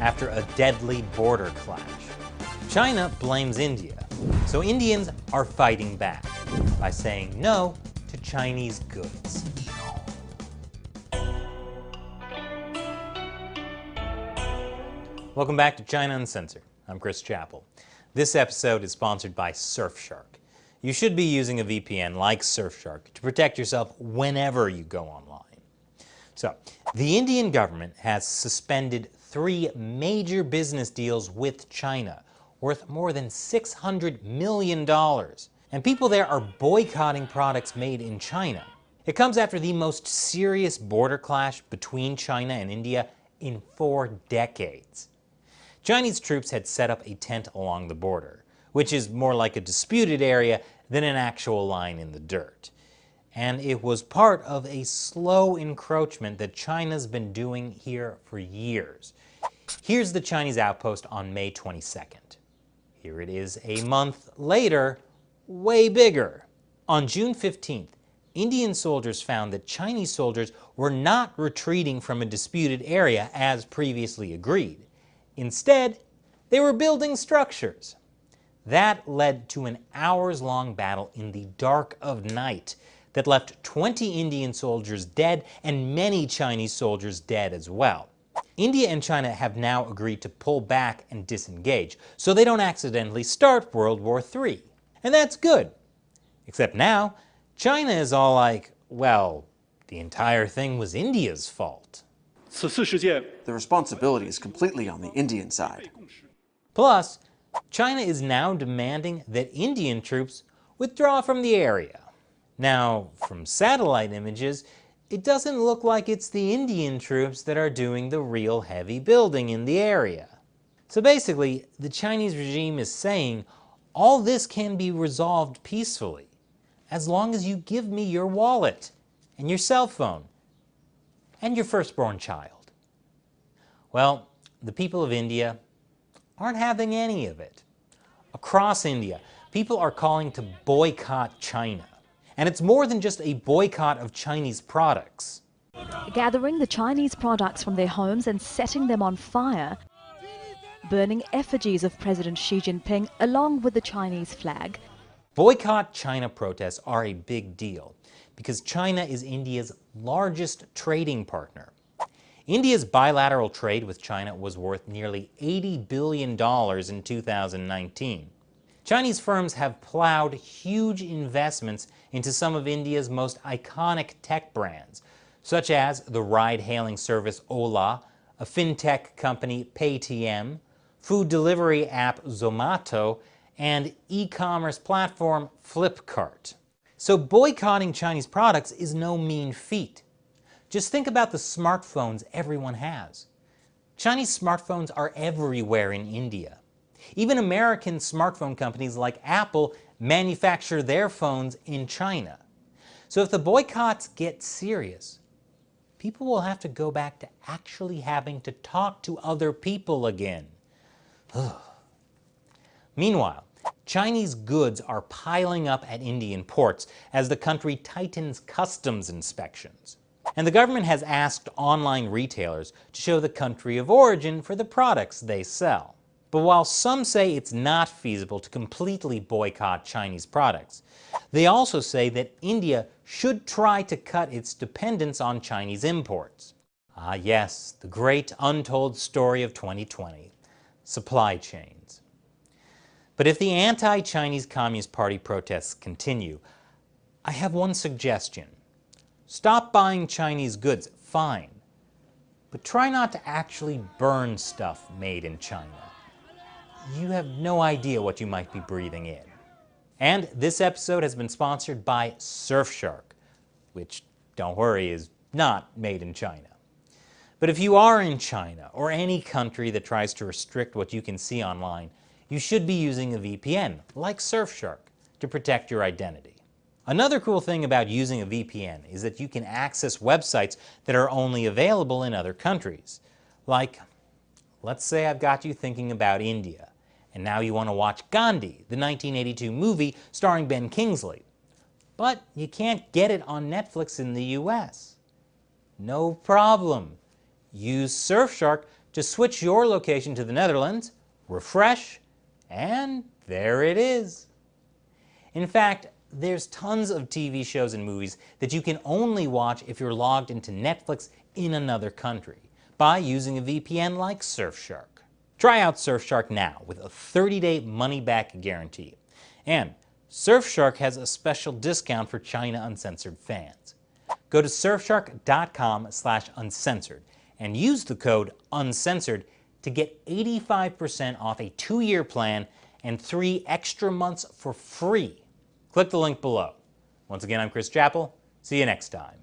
after a deadly border clash. China blames India, so Indians are fighting back by saying no to Chinese goods. Welcome back to China Uncensored. I'm Chris Chappell. This episode is sponsored by Surfshark. You should be using a VPN like Surfshark to protect yourself whenever you go online. So, the Indian government has suspended 3 major business deals with China, worth more than $600 million. And people there are boycotting products made in China. It comes after the most serious border clash between China and India in 4 decades. Chinese troops had set up a tent along the border, which is more like a disputed area than an actual line in the dirt. And it was part of a slow encroachment that China's been doing here for years. Here's the Chinese outpost on May 22nd. Here it is a month later, way bigger. On June 15th, Indian soldiers found that Chinese soldiers were not retreating from a disputed area as previously agreed. Instead, they were building structures. That led to an hours-long battle in the dark of night that left 20 Indian soldiers dead and many Chinese soldiers dead as well. India and China have now agreed to pull back and disengage so they don't accidentally start World War III. And that's good. Except now, China is all like, well, the entire thing was India's fault. The responsibility is completely on the Indian side. Plus, China is now demanding that Indian troops withdraw from the area. Now, from satellite images, it doesn't look like it's the Indian troops that are doing the real heavy building in the area. So basically, the Chinese regime is saying all this can be resolved peacefully, as long as you give me your wallet and your cell phone and your firstborn child. Well, the people of India aren't having any of it. Across India, people are calling to boycott China. And it's more than just a boycott of Chinese products. Gathering the Chinese products from their homes and setting them on fire, burning effigies of President Xi Jinping along with the Chinese flag. Boycott China protests are a big deal because China is India's largest trading partner. India's bilateral trade with China was worth nearly $80 billion in 2019. Chinese firms have plowed huge investments into some of India's most iconic tech brands, such as the ride-hailing service Ola, a fintech company Paytm, food delivery app Zomato, and e-commerce platform Flipkart. So boycotting Chinese products is no mean feat. Just think about the smartphones everyone has. Chinese smartphones are everywhere in India. Even American smartphone companies like Apple manufacture their phones in China. So if the boycotts get serious, people will have to go back to actually having to talk to other people again. Meanwhile, Chinese goods are piling up at Indian ports as the country tightens customs inspections. And the government has asked online retailers to show the country of origin for the products they sell. But while some say it's not feasible to completely boycott Chinese products, they also say that India should try to cut its dependence on Chinese imports. Ah yes, the great untold story of 2020, supply chains. But if the anti-Chinese Communist Party protests continue, I have one suggestion. Stop buying Chinese goods, fine, but try not to actually burn stuff made in China. You have no idea what you might be breathing in. And this episode has been sponsored by Surfshark, which, don't worry, is not made in China. But if you are in China or any country that tries to restrict what you can see online, you should be using a VPN, like Surfshark, to protect your identity. Another cool thing about using a VPN is that you can access websites that are only available in other countries. Like, let's say I've got you thinking about India, and now you want to watch Gandhi, the 1982 movie starring Ben Kingsley. But you can't get it on Netflix in the US. No problem. Use Surfshark Just switch your location to the Netherlands, refresh, and there it is. In fact, there's tons of TV shows and movies that you can only watch if you're logged into Netflix in another country by using a VPN like Surfshark. Try out Surfshark now with a 30-day money-back guarantee. And Surfshark has a special discount for China Uncensored fans. Go to surfshark.com/uncensored and use the code UNCENSORED to get 85% off a 2-year plan and 3 extra months for free. Click the link below. Once again, I'm Chris Chappell. See you next time.